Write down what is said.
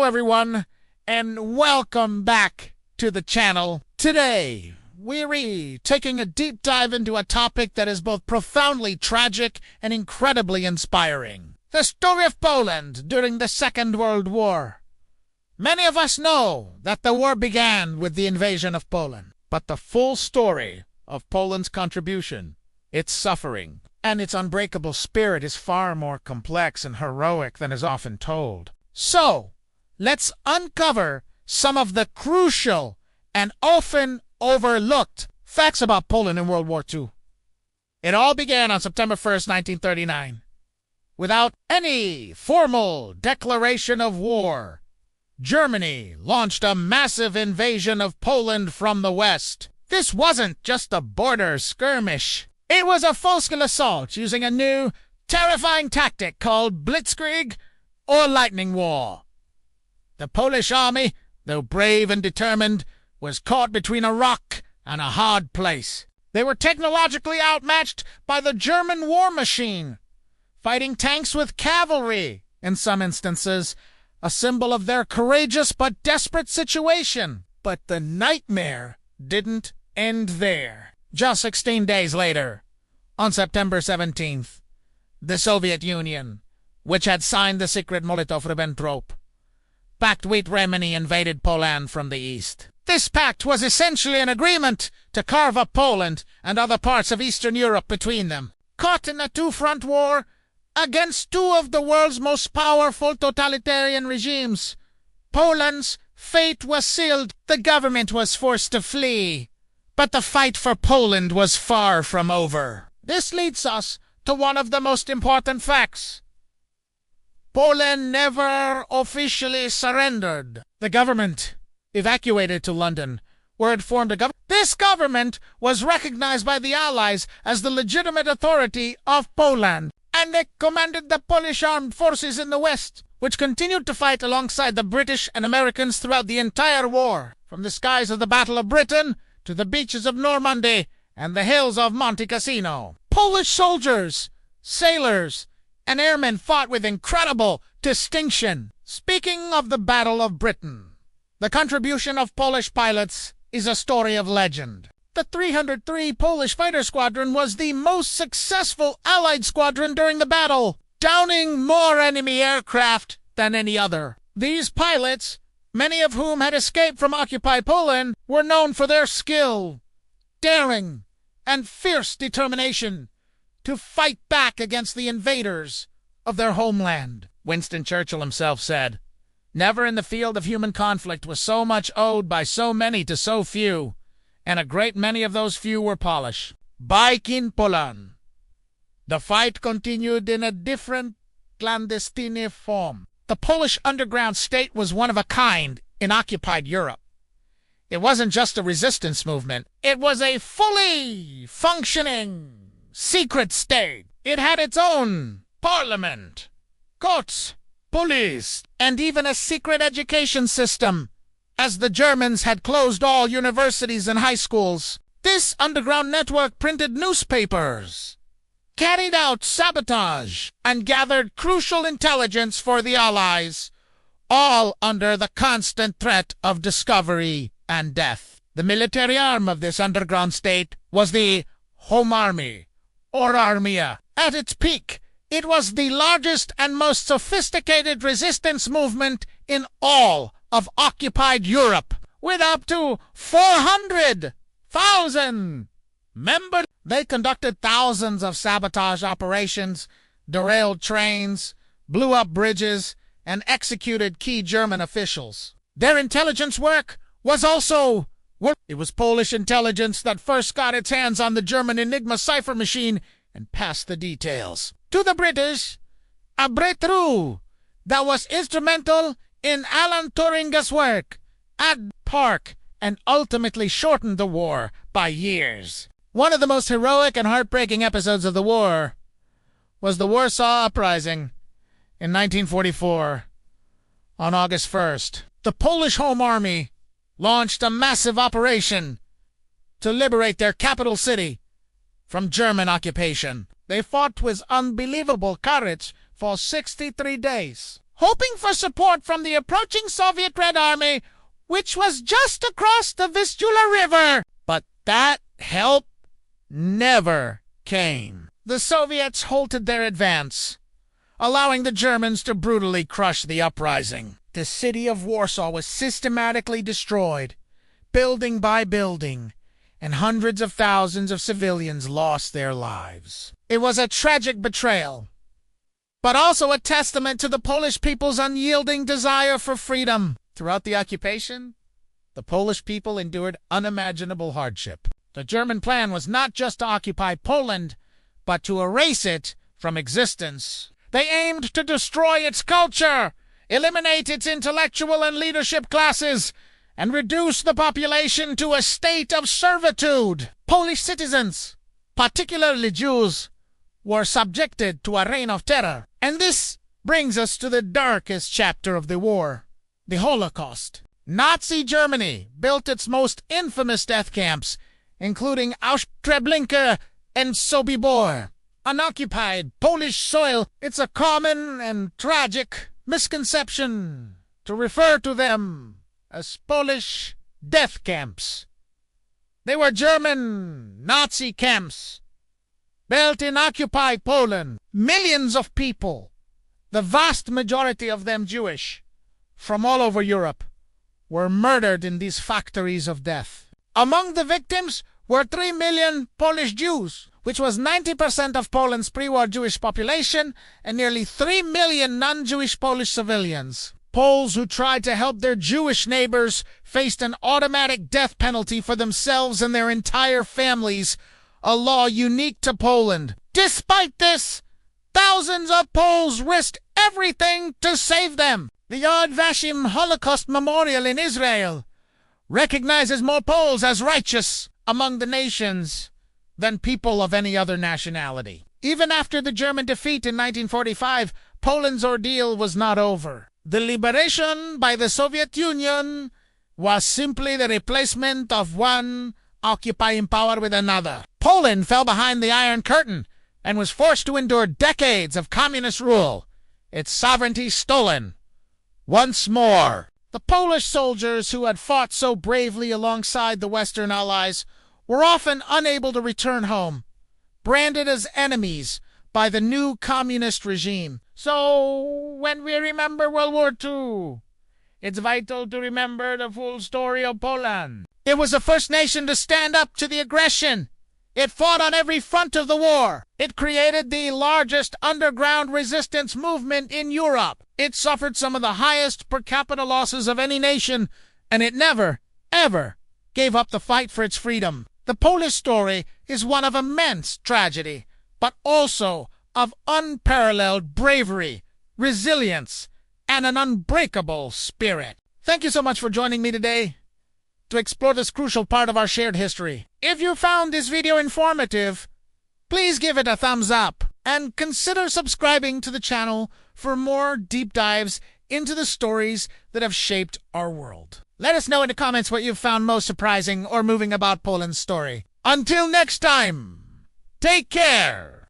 everyone, and welcome back to the channel. Today, we're taking a deep dive into a topic that is both profoundly tragic and incredibly inspiring. The story of Poland during the Second World War. Many of us know that the war began with the invasion of Poland, but the full story of Poland's contribution, its suffering, and its unbreakable spirit is far more complex and heroic than is often told. So, let's uncover some of the crucial and often overlooked facts about Poland in World War II. It all began on September 1st, 1939. Without any formal declaration of war, Germany launched a massive invasion of Poland from the west. This wasn't just a border skirmish. It was a full-scale assault using a new, terrifying tactic called blitzkrieg or lightning war. The Polish army, though brave and determined, was caught between a rock and a hard place. They were technologically outmatched by the German war machine, fighting tanks with cavalry, in some instances, a symbol of their courageous but desperate situation. But the nightmare didn't end there. Just 16 days later, on September 17th, the Soviet Union, which had signed the secret Molotov-Ribbentrop Pact with Germany, invaded Poland from the east. This pact was essentially an agreement to carve up Poland and other parts of Eastern Europe between them. Caught in a two-front war against two of the world's most powerful totalitarian regimes, Poland's fate was sealed. The government was forced to flee, but the fight for Poland was far from over. This leads us to one of the most important facts. Poland never officially surrendered. The government evacuated to London, where it formed a government. This government was recognized by the Allies as the legitimate authority of Poland, and it commanded the Polish armed forces in the West, which continued to fight alongside the British and Americans throughout the entire war, from the skies of the Battle of Britain to the beaches of Normandy and the hills of Monte Cassino. Polish soldiers, sailors, and airmen fought with incredible distinction. Speaking of the Battle of Britain, the contribution of Polish pilots is a story of legend. The 303 Polish Fighter Squadron was the most successful Allied squadron during the battle, downing more enemy aircraft than any other. These pilots, many of whom had escaped from occupied Poland, were known for their skill, daring, and fierce determination to fight back against the invaders of their homeland. Winston Churchill himself said, "Never in the field of human conflict was so much owed by so many to so few, and a great many of those few were Polish." Back in Poland, the fight continued in a different clandestine form. The Polish underground state was one of a kind in occupied Europe. It wasn't just a resistance movement. It was a fully functioning secret state. It had its own parliament, courts, police, and even a secret education system, as the Germans had closed all universities and high schools. This underground network printed newspapers, carried out sabotage, and gathered crucial intelligence for the Allies, all under the constant threat of discovery and death. The military arm of this underground state was the Home Army, or Armia. At its peak, it was the largest and most sophisticated resistance movement in all of occupied Europe, with up to 400,000 members. They conducted thousands of sabotage operations, derailed trains, blew up bridges, and executed key German officials. Their intelligence work was also It was Polish intelligence that first got its hands on the German Enigma cipher machine and passed the details to the British, a breakthrough that was instrumental in Alan Turing's work at Park and ultimately shortened the war by years. One of the most heroic and heartbreaking episodes of the war was the Warsaw Uprising in 1944. On August 1st, the Polish Home Army launched a massive operation to liberate their capital city from German occupation. They fought with unbelievable courage for 63 days, hoping for support from the approaching Soviet Red Army, which was just across the Vistula River. But that help never came. The Soviets halted their advance, allowing the Germans to brutally crush the uprising. The city of Warsaw was systematically destroyed, building by building, and hundreds of thousands of civilians lost their lives. It was a tragic betrayal, but also a testament to the Polish people's unyielding desire for freedom. Throughout the occupation, the Polish people endured unimaginable hardship. The German plan was not just to occupy Poland, but to erase it from existence. They aimed to destroy its culture, eliminate its intellectual and leadership classes, and reduce the population to a state of servitude. Polish citizens, particularly Jews, were subjected to a reign of terror. And this brings us to the darkest chapter of the war, the Holocaust. Nazi Germany built its most infamous death camps, including Auschwitz and Sobibor. Unoccupied Polish soil, it's a common and tragic misconception to refer to them as Polish death camps. They were German Nazi camps built in occupied Poland. Millions of people, the vast majority of them Jewish, from all over Europe, were murdered in these factories of death. Among the victims were 3 million Polish Jews, which was 90% of Poland's pre-war Jewish population, and nearly 3 million non-Jewish Polish civilians. Poles who tried to help their Jewish neighbors faced an automatic death penalty for themselves and their entire families, a law unique to Poland. Despite this, thousands of Poles risked everything to save them. The Yad Vashem Holocaust Memorial in Israel recognizes more Poles as righteous among the nations than people of any other nationality. Even after the German defeat in 1945, Poland's ordeal was not over. The liberation by the Soviet Union was simply the replacement of one occupying power with another. Poland fell behind the Iron Curtain and was forced to endure decades of communist rule, its sovereignty stolen once more. The Polish soldiers who had fought so bravely alongside the Western Allies were often unable to return home, branded as enemies by the new communist regime. So, when we remember World War II, it's vital to remember the full story of Poland. It was the first nation to stand up to the aggression. It fought on every front of the war. It created the largest underground resistance movement in Europe. It suffered some of the highest per capita losses of any nation, and it never, ever gave up the fight for its freedom. The Polish story is one of immense tragedy, but also of unparalleled bravery, resilience, and an unbreakable spirit. Thank you so much for joining me today to explore this crucial part of our shared history. If you found this video informative, please give it a thumbs up and consider subscribing to the channel for more deep dives into the stories that have shaped our world. Let us know in the comments what you've found most surprising or moving about Poland's story. Until next time, take care!